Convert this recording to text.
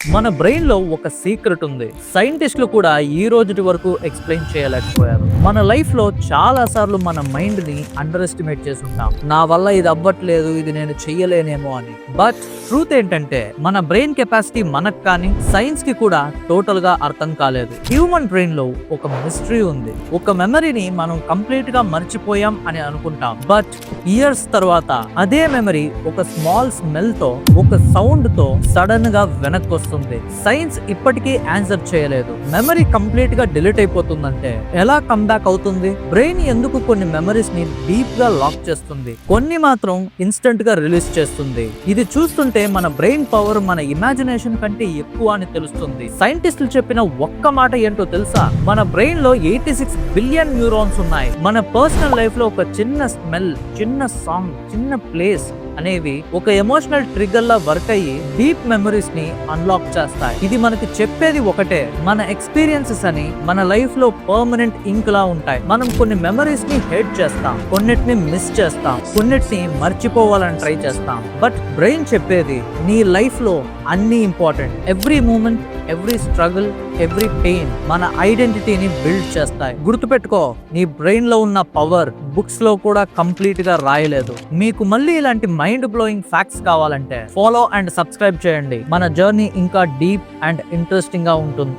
మన బ్రెయిన్ లో ఒక సీక్రెట్ ఉంది. సైంటిస్టులు కూడా ఈ రోజుటి వరకు ఎక్స్ప్లెయిన్ చేయలేకపోయారు. మన లైఫ్ లో చాలా సార్లు మన మైండ్ ని అండర్ ఎస్టిమేట్ చేసుంటాం. నా వల్ల ఇది అవ్వట్లేదు, ఇది నేను చెయ్యలేనేమో అని. బట్ ట్రూత్ ఏంటంటే మన బ్రెయిన్ కెపాసిటీ మనకు కానీ సైన్స్ కి కూడా టోటల్ గా అర్థం కాలేదు. హ్యూమన్ బ్రెయిన్ లో ఒక మిస్టరీ ఉంది. ఒక మెమరీని మనం కంప్లీట్ గా మర్చిపోయాం అని అనుకుంటాం. బట్ ఇయర్స్ తర్వాత అదే మెమరీ ఒక స్మాల్ స్మెల్ తో, ఒక సౌండ్ తో సడన్ గా వెనక్కి వస్తుంది. సైన్స్ ఇప్పటికీ ఆన్సర్ చేయలేదు. మెమరీ కంప్లీట్ గా డిలీట్ అయిపోతుందంటే ఎలా కమ్బ్యాక్ అవుతుంది? బ్రెయిన్ ఎందుకు కొన్ని మెమరీస్ ని డీప్ గా లాక్ చేస్తుంది, కొన్ని మాత్రం ఇన్స్టెంట్ గా రిలీజ్ చేస్తుంది? ఇది చూస్తుంటే మన బ్రెయిన్ పవర్ మన ఇమాజినేషన్ కంటే ఎక్కువ అని తెలుస్తుంది. సైంటిస్టులు చెప్పిన ఒక్క మాట ఏంటో తెలుసా? మన బ్రెయిన్ లో 86 బిలియన్ న్యూరాన్స్ ఉన్నాయి. మన పర్సనల్ లైఫ్ లో ఒక చిన్న స్మెల్, చిన్న సాంగ్, చిన్న ప్లేస్ అనేవి ఒక ఎమోషనల్ ట్రిగ్గర్ లా వర్క్ అయ్యి డీప్ మెమరీస్ ని అన్లాక్ చేస్తాయి. ఇది మనకి చెప్పేది ఒకటే, మన ఎక్స్పీరియన్సెస్ అని మన లైఫ్ లో పర్మనెంట్ ఇంక్ లా ఉంటాయి. మనం కొన్ని మెమరీస్ ని హేట్ చేస్తాం, కొన్నిటిని మిస్ చేస్తాం, కొన్నిటిని మర్చిపోవాలని ట్రై చేస్తాం. బట్ బ్రెయిన్ చెప్పేది నీ లైఫ్ లో అన్ని important. Every moment, every struggle, every pain మన ఐడెంటిటీని బిల్డ్ చేస్తాయి. గుర్తుపెట్టుకో, నీ బ్రెయిన్ లో ఉన్న పవర్ బుక్స్ లో కూడా కంప్లీట్ గా రాయలేదు. మీకు మళ్ళీ ఇలాంటి మైండ్ బ్లోయింగ్ ఫ్యాక్ట్స్ కావాలంటే ఫాలో అండ్ సబ్స్క్రైబ్ చేయండి. మన జర్నీ ఇంకా డీప్ అండ్ ఇంట్రెస్టింగ్ గా ఉంటుంది.